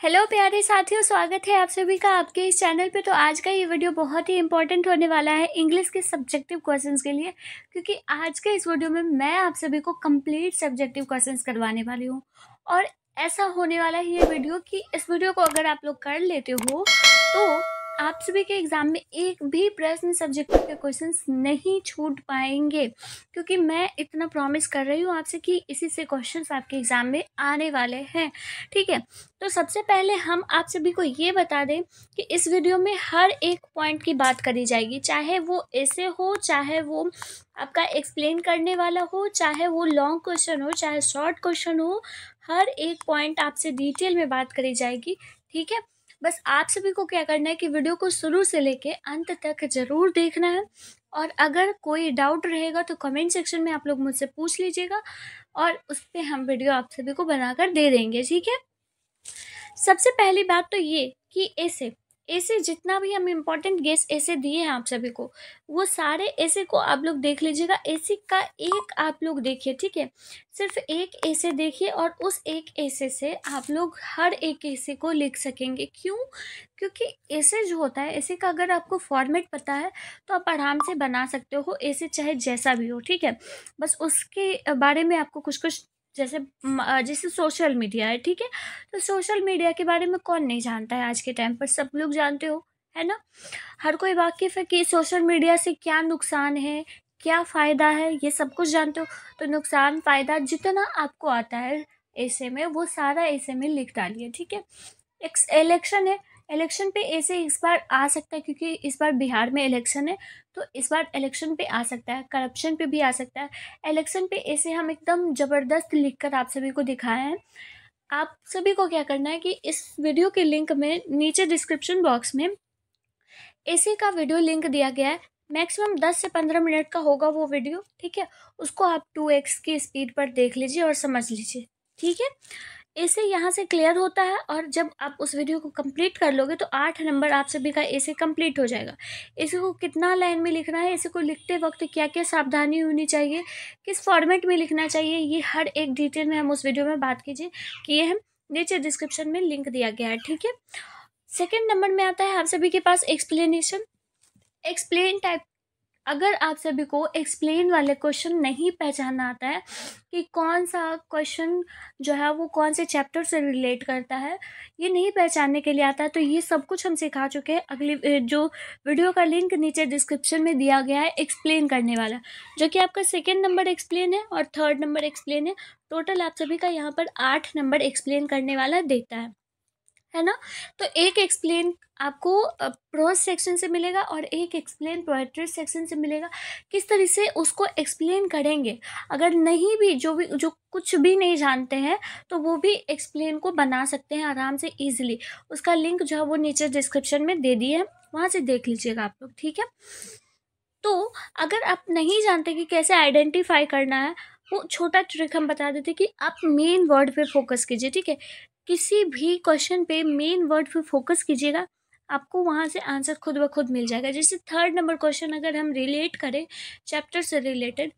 Hello प्यारे साथियों, स्वागत है आप सभी का आपके इस चैनल पे। तो आज का ये वीडियो बहुत ही इंपॉर्टेंट होने वाला है इंग्लिश के सब्जेक्टिव क्वेश्चंस के लिए, क्योंकि आज के इस वीडियो में मैं आप सभी को कंप्लीट सब्जेक्टिव क्वेश्चंस करवाने वाली हूँ। और ऐसा होने वाला है ये वीडियो कि इस वीडियो को अगर आप लोग कर लेते हो तो आप सभी के एग्जाम में एक भी प्रश्न सब्जेक्टिव के क्वेश्चंस नहीं छूट पाएंगे, क्योंकि मैं इतना प्रॉमिस कर रही हूँ आपसे कि इसी से क्वेश्चंस आपके एग्जाम में आने वाले हैं। ठीक है, तो सबसे पहले हम आप सभी को ये बता दें कि इस वीडियो में हर एक पॉइंट की बात करी जाएगी, चाहे वो ऐसे हो, चाहे वो आपका एक्सप्लेन करने वाला हो, चाहे वो लॉन्ग क्वेश्चन हो, चाहे शॉर्ट क्वेश्चन हो। हर एक पॉइंट आपसे डिटेल में बात करी जाएगी। ठीक है, बस आप सभी को क्या करना है कि वीडियो को शुरू से लेके अंत तक जरूर देखना है, और अगर कोई डाउट रहेगा तो कमेंट सेक्शन में आप लोग मुझसे पूछ लीजिएगा और उस पर हम वीडियो आप सभी को बनाकर दे देंगे। ठीक है, सबसे पहली बात तो ये कि ऐसे ऐसे जितना भी हम इम्पोर्टेंट गेस ऐसे दिए हैं आप सभी को, वो सारे ऐसे को आप लोग देख लीजिएगा। ऐसे का एक आप लोग देखिए, ठीक है, सिर्फ एक ऐसे देखिए और उस एक ऐसे से आप लोग हर एक ऐसे को लिख सकेंगे। क्यों? क्योंकि ऐसे जो होता है, ऐसे का अगर आपको फॉर्मेट पता है तो आप आराम से बना सकते हो ऐसे, चाहे जैसा भी हो। ठीक है, बस उसके बारे में आपको कुछ कुछ जैसे सोशल मीडिया है, ठीक है, तो सोशल मीडिया के बारे में कौन नहीं जानता है, आज के टाइम पर सब लोग जानते हो, है ना। हर कोई वाकिफ है कि सोशल मीडिया से क्या नुकसान है, क्या फ़ायदा है, ये सब कुछ जानते हो। तो नुकसान फ़ायदा जितना आपको आता है ऐसे में, वो सारा ऐसे में लिख डालिए। ठीक है, इलेक्शन है, इलेक्शन पे ऐसे इस बार आ सकता है, क्योंकि इस बार बिहार में इलेक्शन है, तो इस बार इलेक्शन पे आ सकता है, करप्शन पे भी आ सकता है। इलेक्शन पे ऐसे हम एकदम ज़बरदस्त लिखकर आप सभी को दिखाए हैं। आप सभी को क्या करना है कि इस वीडियो के लिंक में नीचे डिस्क्रिप्शन बॉक्स में ऐसे का वीडियो लिंक दिया गया है। मैक्सिमम 10 से 15 मिनट का होगा वो वीडियो। ठीक है, उसको आप 2x की स्पीड पर देख लीजिए और समझ लीजिए। ठीक है, ऐसे यहाँ से क्लियर होता है, और जब आप उस वीडियो को कंप्लीट कर लोगे तो 8 नंबर आप सभी का ऐसे कंप्लीट हो जाएगा। इसी को कितना लाइन में लिखना है, इसी को लिखते वक्त क्या क्या सावधानी होनी चाहिए, किस फॉर्मेट में लिखना चाहिए, ये हर एक डिटेल में हम उस वीडियो में बात किए हैं। नीचे डिस्क्रिप्शन में लिंक दिया गया है। ठीक है, सेकेंड नंबर में आता है आप सभी के पास एक्सप्लेनेशन, एक्सप्लेन टाइप। अगर आप सभी को एक्सप्लेन वाले क्वेश्चन नहीं पहचानना आता है कि कौन सा क्वेश्चन जो है वो कौन से चैप्टर से रिलेट करता है, ये नहीं पहचानने के लिए आता है, तो ये सब कुछ हम सिखा चुके हैं। अगली जो वीडियो का लिंक नीचे डिस्क्रिप्शन में दिया गया है एक्सप्लेन करने वाला, जो कि आपका सेकेंड नंबर एक्सप्लेन है और थर्ड नंबर एक्सप्लेन है। टोटल आप सभी का यहाँ पर 8 नंबर एक्सप्लेन करने वाला देता है ना। तो एक एक्सप्लेन आपको प्रोज सेक्शन से मिलेगा और एक एक्सप्लेन पोएट्री सेक्शन से मिलेगा। किस तरह से उसको एक्सप्लेन करेंगे, अगर नहीं भी जो कुछ भी नहीं जानते हैं तो वो भी एक्सप्लेन को बना सकते हैं आराम से इजीली। उसका लिंक जो है वो नीचे डिस्क्रिप्शन में दे दिए है, वहाँ से देख लीजिएगा आप लोग। ठीक है, तो अगर आप नहीं जानते कि कैसे आइडेंटिफाई करना है, वो छोटा ट्रिक हम बता देते कि आप मेन वर्ड पे फोकस कीजिए। ठीक है, किसी भी क्वेश्चन पे मेन वर्ड पे फोकस कीजिएगा, आपको वहाँ से आंसर खुद ब खुद मिल जाएगा। जैसे थर्ड नंबर क्वेश्चन अगर हम रिलेट करें चैप्टर से रिलेटेड,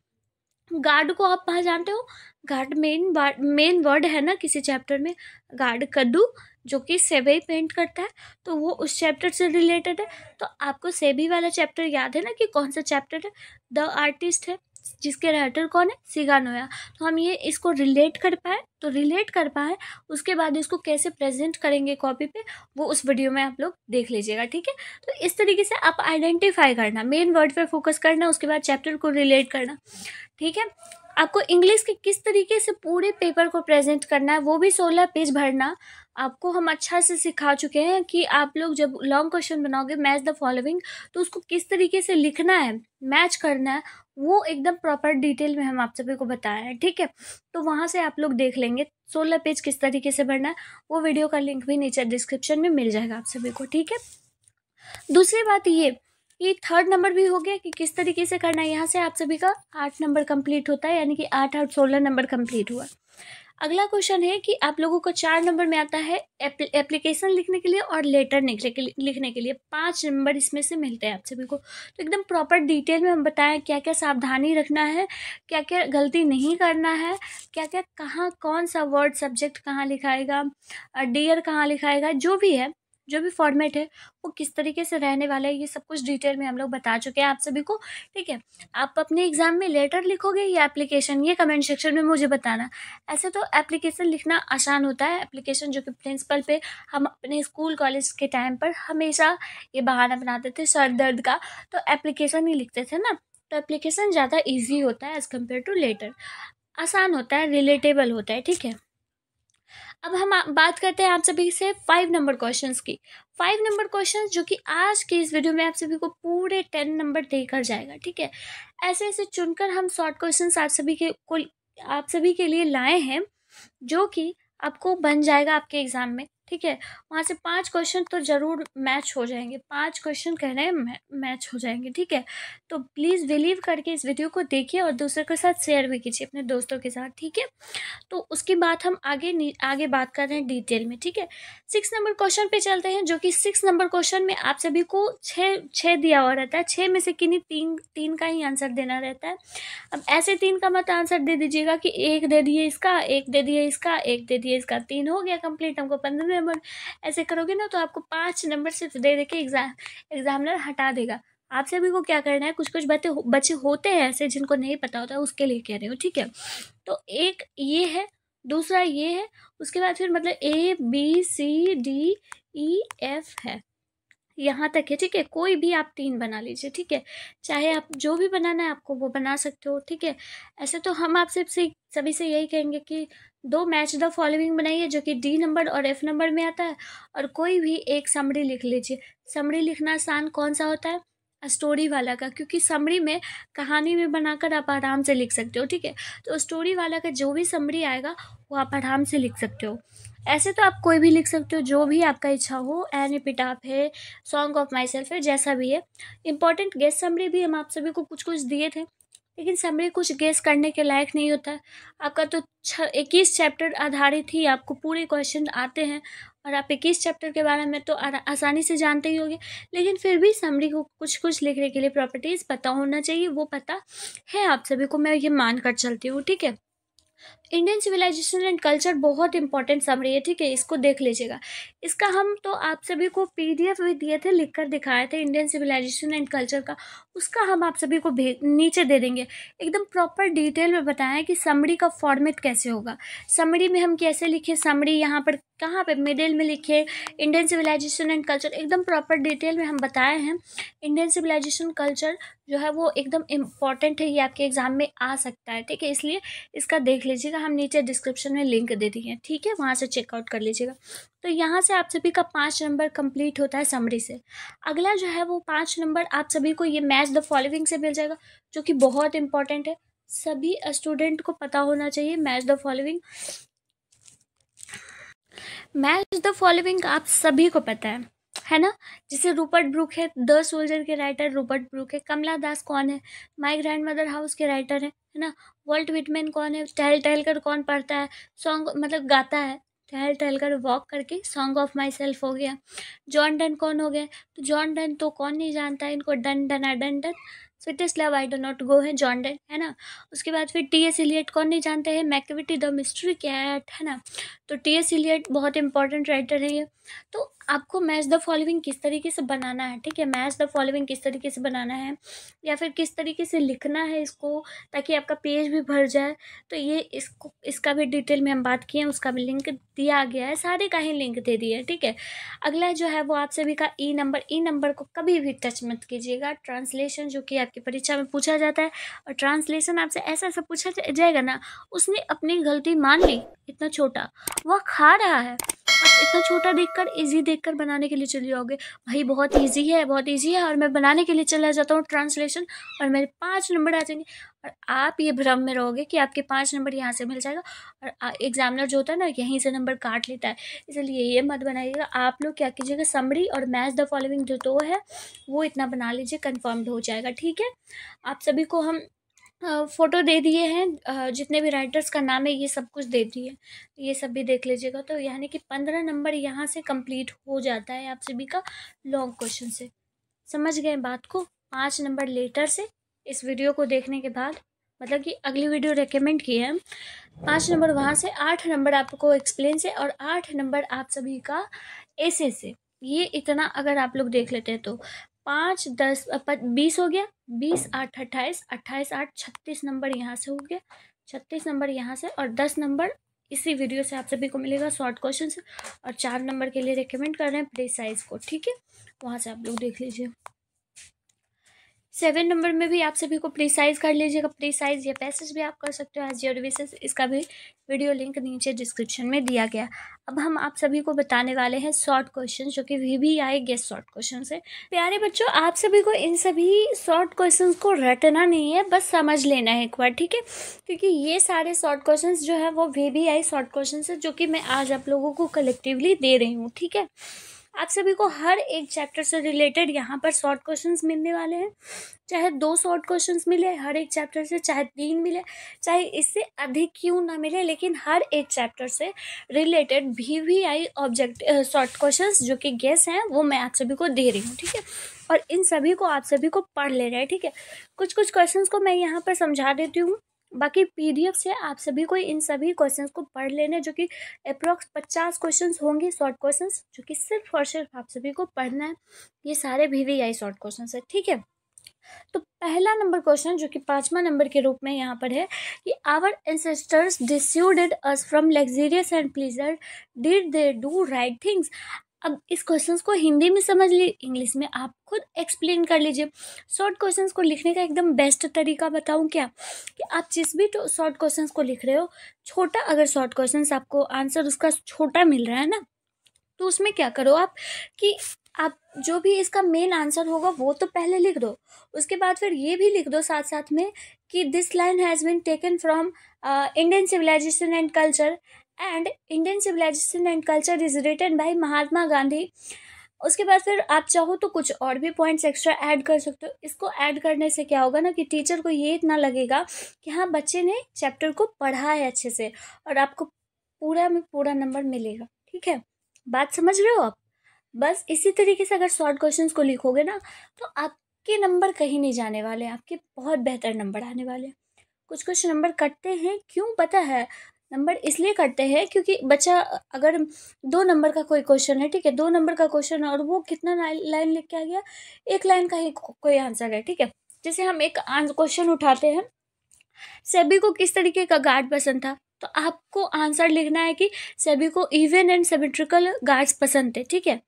गार्ड को आप कहाँ जानते हो, गार्ड मेन वर्ड है ना किसी चैप्टर में। गार्ड कद्दू जो कि सेबी पेंट करता है, तो वो उस चैप्टर से रिलेटेड है। तो आपको सेबी वाला चैप्टर याद है ना कि कौन सा चैप्टर है, द आर्टिस्ट है, जिसके राइटर कौन है, सिगानोया। तो हम ये इसको रिलेट कर पाए, उसके बाद इसको कैसे प्रेजेंट करेंगे कॉपी पे, वो उस वीडियो में आप लोग देख लीजिएगा। ठीक है, तो इस तरीके से आप आइडेंटिफाई करना, मेन वर्ड पे फोकस करना, उसके बाद चैप्टर को रिलेट करना। ठीक है, आपको इंग्लिश के किस तरीके से पूरे पेपर को प्रेजेंट करना है, वो भी 16 पेज भरना आपको हम अच्छा से सिखा चुके हैं कि आप लोग जब लॉन्ग क्वेश्चन बनाओगे मैच द फॉलोइंग, तो उसको किस तरीके से लिखना है, मैच करना है, वो एकदम प्रॉपर डिटेल में हम आप सभी को बताया है। ठीक है, तो वहाँ से आप लोग देख लेंगे 16 पेज किस तरीके से भरना है। वो वीडियो का लिंक भी नीचे डिस्क्रिप्शन में मिल जाएगा आप सभी को। ठीक है, दूसरी बात ये थर्ड नंबर भी हो गया कि किस तरीके से करना है। यहाँ से आप सभी का 8 नंबर कंप्लीट होता है, यानी कि 8 8 16 नंबर कंप्लीट हुआ। अगला क्वेश्चन है कि आप लोगों को 4 नंबर में आता है एप्लीकेशन लिखने के लिए और लेटर लिखने के लिए 5 नंबर इसमें से मिलते हैं आप सभी को। तो एकदम प्रॉपर डिटेल में हम बताएं क्या क्या सावधानी रखना है, क्या क्या गलती नहीं करना है, क्या क्या कहाँ कौन सा वर्ड सब्जेक्ट कहाँ लिखाएगा, डियर कहाँ लिखाएगा, जो भी है, जो भी फॉर्मेट है वो किस तरीके से रहने वाला है, ये सब कुछ डिटेल में हम लोग बता चुके हैं आप सभी को। ठीक है, आप अपने एग्जाम में लेटर लिखोगे या एप्लीकेशन, ये कमेंट सेक्शन में मुझे बताना। ऐसे तो एप्लीकेशन लिखना आसान होता है, एप्लीकेशन जो कि प्रिंसिपल पे हम अपने स्कूल कॉलेज के टाइम पर हमेशा ये बहाना बनाते थे सर दर्द का, तो एप्लीकेशन ही लिखते थे ना। तो एप्लीकेशन ज़्यादा ईजी होता है एज़ कम्पेयर टू लेटर, आसान होता है, रिलेटेबल होता है। ठीक है, अब हम बात करते हैं आप सभी से 5 नंबर क्वेश्चंस की। 5 नंबर क्वेश्चंस जो कि आज की इस वीडियो में आप सभी को पूरे 10 नंबर देकर जाएगा। ठीक है, ऐसे ऐसे चुनकर हम शॉर्ट क्वेश्चंस आप सभी के लिए लाए हैं, जो कि आपको बन जाएगा आपके एग्जाम में। ठीक है, वहाँ से 5 क्वेश्चन तो ज़रूर मैच हो जाएंगे, 5 क्वेश्चन कह रहे हैं मैच हो जाएंगे। ठीक है, तो प्लीज़ बिलीव करके इस वीडियो को देखिए और दूसरों के साथ शेयर भी कीजिए, अपने दोस्तों के साथ। ठीक है, तो उसकी बात हम आगे बात कर रहे हैं डिटेल में। ठीक है, 6 नंबर क्वेश्चन पे चलते हैं, जो कि 6 नंबर क्वेश्चन में आप सभी को छः दिया हुआ रहता है, 6 में से किन्हीं तीन का ही आंसर देना रहता है। अब ऐसे 3 का मत आंसर दे दीजिएगा कि एक दे दिए इसका, एक दे दिए इसका, एक दे दिए इसका, 3 हो गया कंप्लीट, हमको 15 नंबर। ऐसे करोगे ना तो आपको 5 नंबर सिर्फ दे के एग्जामिनर हटा देगा। आप सभी को क्या करना है, कुछ कुछ बच्चे होते हैं ऐसे जिनको नहीं पता होता है, उसके लिए कह रही हूँ। ठीक है, तो एक ये है, दूसरा ये है, उसके बाद फिर मतलब ABCDEF है, यहाँ तक है। ठीक है, कोई भी आप 3 बना लीजिए। ठीक है, चाहे आप जो भी बनाना है आपको वो बना सकते हो। ठीक है, ऐसे तो हम आपसे सभी से यही कहेंगे कि 2 मैच द फॉलोइंग बनाइए, जो कि D नंबर और F नंबर में आता है, और कोई भी एक समरी लिख लीजिए। समरी लिखना आसान कौन सा होता है, स्टोरी वाला का, क्योंकि समरी में कहानी में बनाकर आप आराम से लिख सकते हो। ठीक है, तो स्टोरी वाला का जो भी समरी आएगा वो आप आराम से लिख सकते हो। ऐसे तो आप कोई भी लिख सकते हो, जो भी आपका इच्छा हो, एन एपिटाफ है, सॉन्ग ऑफ माई सेल्फ है, जैसा भी है। इंपॉर्टेंट गेस समरी भी हम आप सभी को कुछ कुछ दिए थे, लेकिन समरी कुछ गेस करने के लायक नहीं होता है। आपका तो 21 चैप्टर आधारित ही आपको पूरे क्वेश्चन आते हैं, और आप 21 चैप्टर के बारे में तो आसानी से जानते ही होंगे, लेकिन फिर भी समरी को कुछ कुछ लिखने के लिए प्रॉपर्टीज़ पता होना चाहिए, वो पता है आप सभी को, मैं ये मान कर चलती हूँ। ठीक है, इंडियन सिविलाइजेशन एंड कल्चर बहुत इंपॉर्टेंट समरी है। ठीक है, इसको देख लीजिएगा। इसका हम तो आप सभी को PDF भी दिए थे, लिख कर दिखाए थे, इंडियन सिविलाइजेशन एंड कल्चर का, उसका हम आप सभी को नीचे दे देंगे। एकदम प्रॉपर डिटेल में बताया कि समरी का फॉर्मेट कैसे होगा, समरी में हम कैसे लिखे, समरी यहाँ पर कहाँ पे मिडिल में लिखे, इंडियन सिविलाइजेशन एंड कल्चर एकदम प्रॉपर डिटेल में हम बताए हैं। इंडियन सिविलाइजेशन कल्चर जो है वो एकदम इम्पॉर्टेंट है, ये आपके एग्जाम में आ सकता है। ठीक है, इसलिए इसका देख लीजिएगा, हम नीचे डिस्क्रिप्शन में लिंक दे दिए हैं। ठीक है, वहाँ से चेकआउट कर लीजिएगा। तो यहाँ से आप सभी का 5 नंबर कंप्लीट होता है समरी से। अगला जो है वो 5 नंबर आप सभी को ये मैच द फॉलोइंग से मिल जाएगा, जो कि बहुत इंपॉर्टेंट है, सभी स्टूडेंट को पता होना चाहिए। Match the following, match the following आप सभी को पता है ना। जैसे रूपर्ट ब्रूक है, द सोल्जर के राइटर रूपर्ट ब्रूक है। कमला दास कौन है, माय ग्रैंडमदर हाउस के राइटर है ना। वॉल्ट विटमैन कौन है, टहल कर कौन पढ़ता है, सॉन्ग मतलब गाता है, टहल कर वॉक करके सॉन्ग ऑफ माई सेल्फ हो गया। जॉन डन कौन हो गया, तो जॉन डन तो कौन नहीं जानता है, इनको done done done done sweetest love I do not go है जॉन डन, है ना। उसके बाद फिर T.S. इलियट कौन नहीं जानते हैं, मैकविटी द मिस्ट्री कैट, है ना। तो T.S. इलियट बहुत इंपॉर्टेंट राइटर है ये। तो आपको मैच द फॉलोइंग किस तरीके से बनाना है, ठीक है, मैच द फॉलोइंग किस तरीके से बनाना है, या फिर किस तरीके से लिखना है इसको ताकि आपका पेज भी भर जाए, तो ये इसका भी डिटेल में हम बात किए हैं, उसका भी लिंक दिया गया है, सारे का ही लिंक दे दिया है। ठीक है, अगला जो है वो आप सभी का ई नंबर को कभी भी टच मत कीजिएगा। ट्रांसलेशन जो कि आपकी परीक्षा में पूछा जाता है, और ट्रांसलेशन आपसे ऐसा ऐसा पूछा जाएगा ना, उसने अपनी गलती मान ली, इतना छोटा वह खा रहा है, आप इतना छोटा देखकर इजी देखकर बनाने के लिए चले जाओगे, भाई बहुत इजी है बहुत इजी है, और मैं बनाने के लिए चला जाता हूँ ट्रांसलेशन, और मेरे 5 नंबर आ जाएंगे, और आप ये भ्रम में रहोगे कि आपके 5 नंबर यहाँ से मिल जाएगा, और एग्जामिनर जो होता है ना यहीं से नंबर काट लेता है। इसलिए ये मत बनाइएगा। आप लोग क्या कीजिएगा, समरी और मैच द फॉलोइंग जो तो है वो इतना बना लीजिए, कन्फर्म्ड हो जाएगा। ठीक है, आप सभी को हम फ़ोटो दे दिए हैं, जितने भी राइटर्स का नाम है ये सब कुछ दे दिए, ये सब भी देख लीजिएगा। तो यानी कि 15 नंबर यहाँ से कंप्लीट हो जाता है आप सभी का लॉन्ग क्वेश्चन से। समझ गए बात को? 5 नंबर लेटर से इस वीडियो को देखने के बाद, मतलब कि अगली वीडियो रेकमेंड की है, 5 नंबर वहाँ से, 8 नंबर आपको एक्सप्लेन से और 8 नंबर आप सभी का ऐसे से। ये इतना अगर आप लोग देख लेते हैं तो 5 10 20 हो गया, 20 8 28, 28 8 36 नंबर यहाँ से हो गया, 36 नंबर यहाँ से, और 10 नंबर इसी वीडियो से आप सभी को मिलेगा शॉर्ट क्वेश्चन से। और 4 नंबर के लिए रिकमेंड कर रहे हैं प्रिसाइज को, ठीक है, वहाँ से आप लोग देख लीजिए। 7 नंबर में भी आप सभी को प्रिसाइज कर लीजिएगा, प्रिसाइज या पैसेज भी आप कर सकते हो एज योर विशेस। इसका भी वीडियो लिंक नीचे डिस्क्रिप्शन में दिया गया। अब हम आप सभी को बताने वाले हैं शॉर्ट क्वेश्चन, जो कि VBI गेस शॉर्ट क्वेश्चन है। प्यारे बच्चों, आप सभी को इन सभी शॉर्ट क्वेश्चन को रटना नहीं है, बस समझ लेना है एक बार, ठीक है, क्योंकि ये सारे शॉर्ट क्वेश्चन जो है वो VBI शॉर्ट क्वेश्चन है, जो कि मैं आज आप लोगों को कलेक्टिवली दे रही हूँ, ठीक है। आप सभी को हर एक चैप्टर से रिलेटेड यहाँ पर शॉर्ट क्वेश्चंस मिलने वाले हैं, चाहे 2 शॉर्ट क्वेश्चंस मिले हर एक चैप्टर से, चाहे 3 मिले, चाहे इससे अधिक क्यों ना मिले, लेकिन हर एक चैप्टर से related VBI object short questions जो कि गेस हैं वो मैं आप सभी को दे रही हूँ, ठीक है। और इन सभी को आप सभी को पढ़ ले रहे हैं, ठीक है। कुछ कुछ क्वेश्चंस को मैं यहाँ पर समझा देती हूँ, बाकी PDF से आप सभी को इन सभी क्वेश्चंस को पढ़ लेने, जो कि अप्रॉक्स 50 क्वेश्चंस होंगे शॉर्ट क्वेश्चंस, जो कि सिर्फ और सिर्फ आप सभी को पढ़ना है। ये सारे VBI शॉर्ट क्वेश्चंस है, ठीक है। तो पहला नंबर क्वेश्चन जो कि 5वां नंबर के रूप में यहाँ पर है कि our ancestors dissuaded us from luxurious and pleasure, did they do right things. अब इस क्वेश्चंस को हिंदी में समझ ली, इंग्लिश में आप खुद एक्सप्लेन कर लीजिए। शॉर्ट क्वेश्चंस को लिखने का एकदम बेस्ट तरीका बताऊं क्या, कि आप जिस भी शॉर्ट क्वेश्चंस को लिख रहे हो, छोटा अगर शॉर्ट क्वेश्चंस आपको आंसर उसका छोटा मिल रहा है ना, तो उसमें क्या करो आप कि आप जो भी इसका मेन आंसर होगा वो तो पहले लिख दो, उसके बाद फिर ये भी लिख दो साथ साथ में कि this line has been taken from Indian civilisation and culture, and Indian civilisation and culture is written by Mahatma Gandhi. उसके बाद फिर आप चाहो तो कुछ और भी पॉइंट्स एक्स्ट्रा ऐड कर सकते हो। इसको ऐड करने से क्या होगा ना कि टीचर को ये इतना लगेगा कि हाँ बच्चे ने चैप्टर को पढ़ा है अच्छे से, और आपको पूरा में पूरा नंबर मिलेगा, ठीक है। बात समझ रहे हो आप? बस इसी तरीके से अगर शॉर्ट क्वेश्चंस को लिखोगे ना, तो आपके नंबर कहीं नहीं जाने वाले, आपके बहुत बेहतर नंबर आने वाले। कुछ कुछ नंबर कटते हैं, क्यों पता है? नंबर इसलिए कटते हैं क्योंकि बच्चा अगर 2 नंबर का कोई क्वेश्चन है, ठीक है, 2 नंबर का क्वेश्चन है और वो कितना लाइन लिख के आ गया, 1 लाइन का ही कोई आंसर है, ठीक है। जैसे हम एक क्वेश्चन उठाते हैं, सभी को किस तरीके का गार्ड पसंद था, तो आपको आंसर लिखना है कि सभी को इवन एंड सिमेट्रिकल गार्ड्स पसंद थे, ठीक है।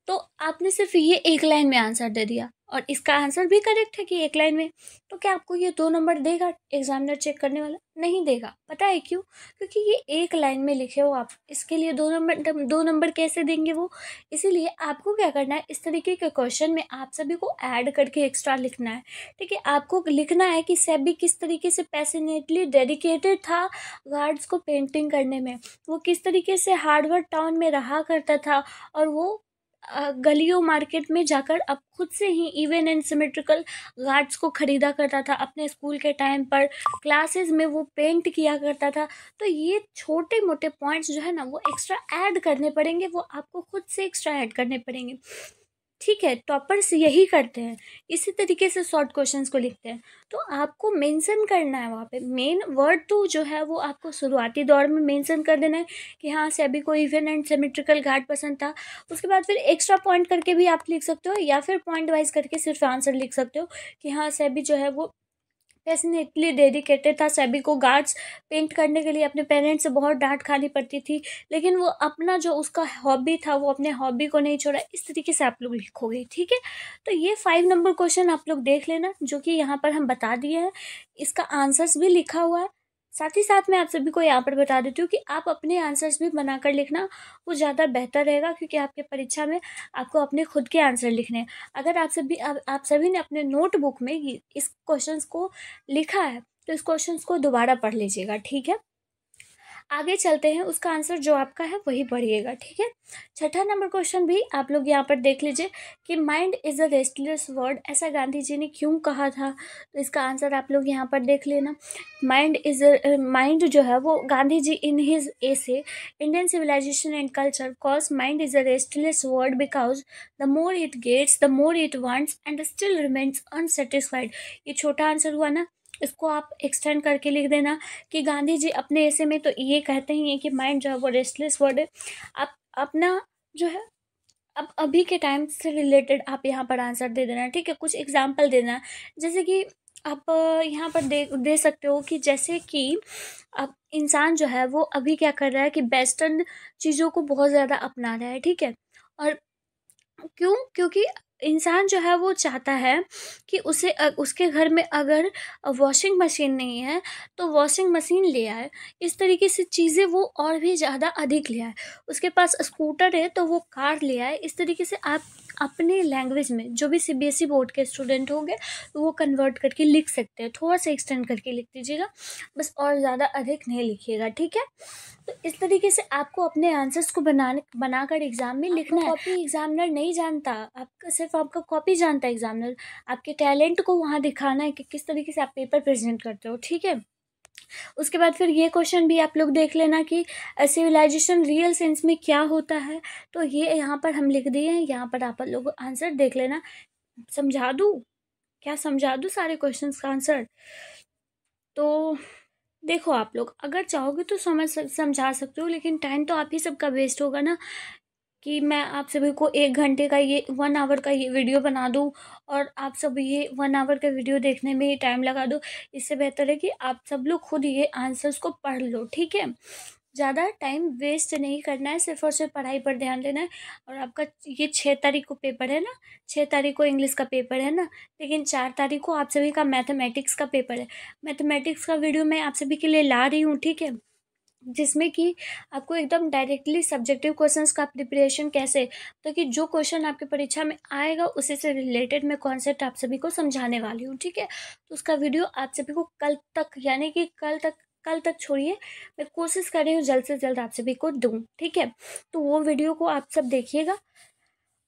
तो आपने सिर्फ ये 1 लाइन में आंसर दे दिया, और इसका आंसर भी करेक्ट है कि 1 लाइन में, तो क्या आपको ये 2 नंबर देगा एग्जामिनर चेक करने वाला? नहीं देगा। पता है क्यों? क्योंकि ये 1 लाइन में लिखे हो आप, इसके लिए 2 नंबर कैसे देंगे वो? इसीलिए आपको क्या करना है, इस तरीके के क्वेश्चन में आप सभी को ऐड करके एक्स्ट्रा लिखना है, ठीक है। आपको लिखना है कि सभी किस तरीके से पैशनेटली डेडिकेटेड था गार्ड्स को पेंटिंग करने में, वो किस तरीके से हार्डवर्क टाउन में रहा करता था, और वो गलियों मार्केट में जाकर अब खुद से ही इवन एंड सिमेट्रिकल गार्ड्स को खरीदा करता था, अपने स्कूल के टाइम पर क्लासेस में वो पेंट किया करता था। तो ये छोटे मोटे पॉइंट्स जो है ना वो एक्स्ट्रा ऐड करने पड़ेंगे, वो आपको खुद से एक्स्ट्रा ऐड करने पड़ेंगे, ठीक है। टॉपर्स यही करते हैं, इसी तरीके से शॉर्ट क्वेश्चंस को लिखते हैं। तो आपको मेंशन करना है वहाँ पे, मेन वर्ड तो जो है वो आपको शुरुआती दौर में मेंशन कर देना है कि हाँ सभी को इवन एंड सिमेट्रिकल गार्ड पसंद था। उसके बाद फिर एक्स्ट्रा पॉइंट करके भी आप लिख सकते हो, या फिर पॉइंट वाइज करके सिर्फ आंसर लिख सकते हो कि हाँ सभी जो है वो पैशनेटली डेडिकेटेड था, सभी को गार्ड्स पेंट करने के लिए अपने पेरेंट्स से बहुत डांट खानी पड़ती थी, लेकिन वो अपना जो उसका हॉबी था वो अपने हॉबी को नहीं छोड़ा। इस तरीके से आप लोग लिखोगे, ठीक है। तो ये 5 नंबर क्वेश्चन आप लोग देख लेना, जो कि यहाँ पर हम बता दिए हैं, इसका आंसर्स भी लिखा हुआ है। साथ ही साथ मैं आप सभी को यहाँ पर बता देती हूँ कि आप अपने आंसर्स भी बनाकर लिखना, वो ज़्यादा बेहतर रहेगा, क्योंकि आपके परीक्षा में आपको अपने खुद के आंसर लिखने हैं। अगर आप सभी ने अपने नोटबुक में इस क्वेश्चंस को लिखा है, तो इस क्वेश्चंस को दोबारा पढ़ लीजिएगा, ठीक है। आगे चलते हैं, उसका आंसर जो आपका है वही पढ़िएगा, ठीक है। छठा नंबर क्वेश्चन भी आप लोग यहाँ पर देख लीजिए कि mind is a restless word, ऐसा गांधी जी ने क्यों कहा था। तो इसका आंसर आप लोग यहाँ पर देख लेना। माइंड जो है वो Gandhi ji in his essay Indian civilisation and culture calls mind is a restless word because the more it gets the more it wants and still remains unsatisfied. ये छोटा आंसर हुआ ना, इसको आप एक्सटेंड करके लिख देना कि गांधी जी अपने ऐसे में तो ये कहते ही हैं कि माइंड जो है वो रेस्टलेस वर्ड है। आप अपना जो है अब अभी के टाइम से रिलेटेड आप यहाँ पर आंसर दे देना, ठीक है। कुछ एग्जाम्पल देना, जैसे कि आप यहाँ पर दे सकते हो कि जैसे कि अब इंसान जो है वो अभी क्या कर रहा है कि वेस्टर्न चीज़ों को बहुत ज़्यादा अपना रहा है, ठीक है। और क्यों? क्योंकि इंसान जो है वो चाहता है कि उसके घर में अगर वॉशिंग मशीन नहीं है तो वॉशिंग मशीन ले आए। इस तरीके से चीज़ें वो और भी ज़्यादा अधिक ले आए। उसके पास स्कूटर है तो वो कार ले आए। इस तरीके से आप अपने लैंग्वेज में जो भी सीबीएसई बोर्ड के स्टूडेंट होंगे तो वो कन्वर्ट करके लिख सकते हैं। थोड़ा सा एक्सटेंड करके लिख दीजिएगा, बस और ज़्यादा अधिक नहीं लिखिएगा, ठीक है। तो इस तरीके से आपको अपने आंसर्स को बनाकर एग्जाम में लिखना है। कॉपी एग्जामिनर नहीं जानता, आपका सिर्फ आपका कॉपी जानता है एग्जामिनर। आपके टैलेंट को वहाँ दिखाना है कि किस तरीके से आप पेपर प्रेजेंट करते हो, ठीक है। उसके बाद फिर ये क्वेश्चन भी आप लोग देख लेना कि सिविलाइजेशन रियल सेंस में क्या होता है। तो ये यहाँ पर हम लिख दिए हैं, यहाँ पर आप लोग आंसर देख लेना। समझा दूँ क्या? समझा दूँ सारे क्वेश्चन का आंसर? तो देखो, आप लोग अगर चाहोगे तो समझा सकते हो, लेकिन टाइम तो आप ही सबका वेस्ट होगा ना कि मैं आप सभी को 1 घंटे का ये 1 आवर का ये वीडियो बना दूँ और आप सब ये 1 आवर का वीडियो देखने में ही टाइम लगा दो। इससे बेहतर है कि आप सब लोग खुद ये आंसर्स को पढ़ लो, ठीक है। ज़्यादा टाइम वेस्ट नहीं करना है, सिर्फ और सिर्फ पढ़ाई पर ध्यान देना है। और आपका ये 6 तारीख को पेपर है ना, 6 तारीख को इंग्लिश का पेपर है ना, लेकिन 4 तारीख को आप सभी का मैथमेटिक्स का पेपर है। मैथमेटिक्स का वीडियो मैं आप सभी के लिए ला रही हूँ, ठीक है, जिसमें कि आपको एकदम डायरेक्टली सब्जेक्टिव क्वेश्चंस का प्रिपरेशन कैसे, तो कि जो क्वेश्चन आपकी परीक्षा में आएगा उसी से रिलेटेड मैं कॉन्सेप्ट आप सभी को समझाने वाली हूँ, ठीक है। तो उसका वीडियो आप सभी को कल तक, यानी कि कल तक छोड़िए, मैं कोशिश कर रही हूँ जल्द से जल्द आप सभी को दूँ, ठीक है। तो वो वीडियो को आप सब देखिएगा।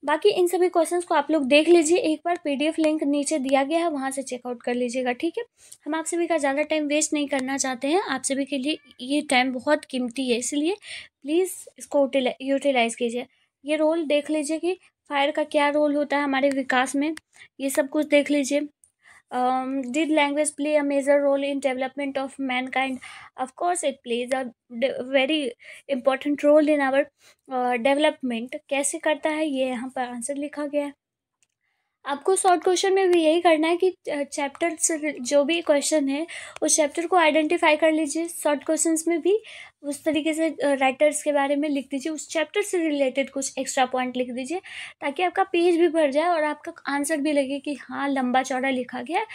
बाकी इन सभी क्वेश्चंस को आप लोग देख लीजिए एक बार, पीडीएफ लिंक नीचे दिया गया है, वहाँ से चेकआउट कर लीजिएगा, ठीक है। हम आप सभी का ज़्यादा टाइम वेस्ट नहीं करना चाहते हैं, आप सभी के लिए ये टाइम बहुत कीमती है, इसलिए प्लीज़ इसको यूटिलाइज़ कीजिए। ये रोल देख लीजिए कि फायर का क्या रोल होता है हमारे विकास में, ये सब कुछ देख लीजिए। Did language play a major role in development of mankind? Of course, it plays a very important role in our development. कैसे करता है ये यहाँ पर आंसर लिखा गया है। आपको शॉर्ट क्वेश्चन में भी यही करना है कि चैप्टर से जो भी क्वेश्चन है उस चैप्टर को आइडेंटिफाई कर लीजिए। शॉर्ट क्वेश्चंस में भी उस तरीके से राइटर्स के बारे में लिख दीजिए, उस चैप्टर से रिलेटेड कुछ एक्स्ट्रा पॉइंट लिख दीजिए, ताकि आपका पेज भी भर जाए और आपका आंसर भी लगे कि हाँ लंबा चौड़ा लिखा गया है।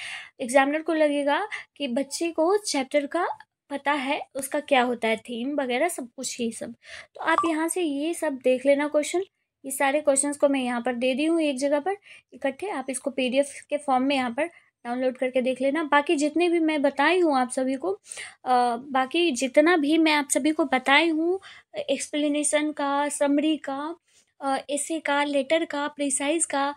एग्जामिनर को लगेगा कि बच्चे को चैप्टर का पता है, उसका क्या होता है, थीम वगैरह सब कुछ, ही सब। तो आप यहाँ से ये सब देख लेना क्वेश्चन। ये सारे क्वेश्चंस को मैं यहाँ पर दे दी हूँ एक जगह पर इकट्ठे, आप इसको पीडीएफ के फॉर्म में यहाँ पर डाउनलोड करके देख लेना। बाकी जितने भी मैं बताई हूँ आप सभी को, बाकी जितना भी मैं आप सभी को बताई हूँ, एक्सप्लेनेशन का, समरी का, एसे का, लेटर का, प्रिसाइज का,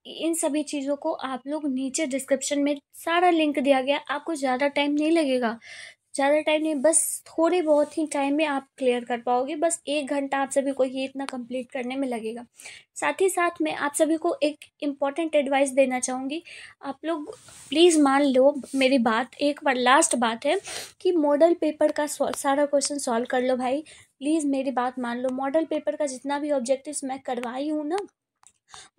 इन सभी चीज़ों को आप लोग नीचे डिस्क्रिप्शन में सारा लिंक दिया गया। आपको ज़्यादा टाइम नहीं लगेगा, ज़्यादा टाइम नहीं, बस थोड़े बहुत ही टाइम में आप क्लियर कर पाओगे। बस 1 घंटा आप सभी को ये इतना कंप्लीट करने में लगेगा। साथ ही साथ मैं आप सभी को एक इम्पॉर्टेंट एडवाइस देना चाहूँगी। आप लोग प्लीज़ मान लो मेरी बात, एक बार लास्ट बात है कि मॉडल पेपर का सारा क्वेश्चन सॉल्व कर लो भाई, प्लीज़ मेरी बात मान लो। मॉडल पेपर का जितना भी ऑब्जेक्टिव्स मैं करवाई हूँ ना,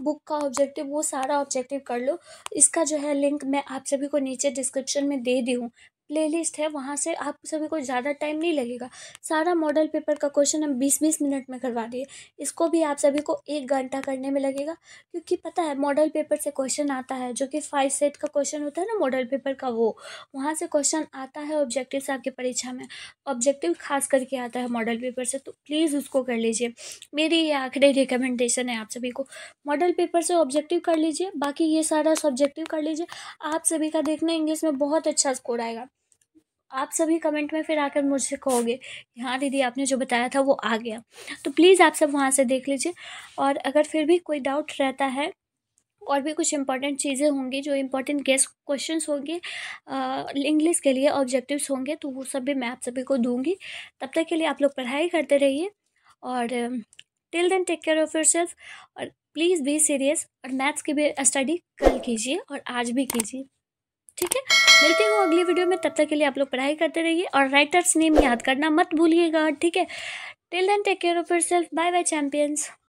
बुक का ऑब्जेक्टिव, वो सारा ऑब्जेक्टिव कर लो। इसका जो है लिंक मैं आप सभी को नीचे डिस्क्रिप्शन में दे दी हूँ, प्लेलिस्ट है, वहाँ से आप सभी को ज़्यादा टाइम नहीं लगेगा। सारा मॉडल पेपर का क्वेश्चन हम 20-20 मिनट में करवा दिए, इसको भी आप सभी को 1 घंटा करने में लगेगा। क्योंकि पता है मॉडल पेपर से क्वेश्चन आता है जो कि 5 सेट का क्वेश्चन होता है ना मॉडल पेपर का, वो वहाँ से क्वेश्चन आता है ऑब्जेक्टिव से आपकी परीक्षा में, ऑब्जेक्टिव खास करके आता है मॉडल पेपर से। तो प्लीज़ उसको कर लीजिए, मेरी ये आखिरी रिकमेंडेशन है आप सभी को। मॉडल पेपर से ऑब्जेक्टिव कर लीजिए, बाकी ये सारा सब्जेक्टिव कर लीजिए। आप सभी का देखना इंग्लिश में बहुत अच्छा स्कोर आएगा। आप सभी कमेंट में फिर आकर मुझसे कहोगे कि हाँ दीदी, आपने जो बताया था वो आ गया। तो प्लीज़ आप सब वहाँ से देख लीजिए। और अगर फिर भी कोई डाउट रहता है, और भी कुछ इंपॉर्टेंट चीज़ें होंगी, जो इंपॉर्टेंट गेस्ट क्वेश्चंस होंगे इंग्लिश के लिए, ऑब्जेक्टिव्स होंगे, तो वो सब भी मैं आप सभी को दूंगी। तब तक के लिए आप लोग पढ़ाई करते रहिए। और till then take care of yourself. और प्लीज़ बी सीरियस। और मैथ्स की भी स्टडी कल कीजिए और आज भी कीजिए, ठीक है? मिलती हूँ अगली वीडियो में, तब तक के लिए आप लोग पढ़ाई करते रहिए और राइटर्स नेम याद करना मत भूलिएगा, ठीक है? Till then take care of yourself. Bye bye champions.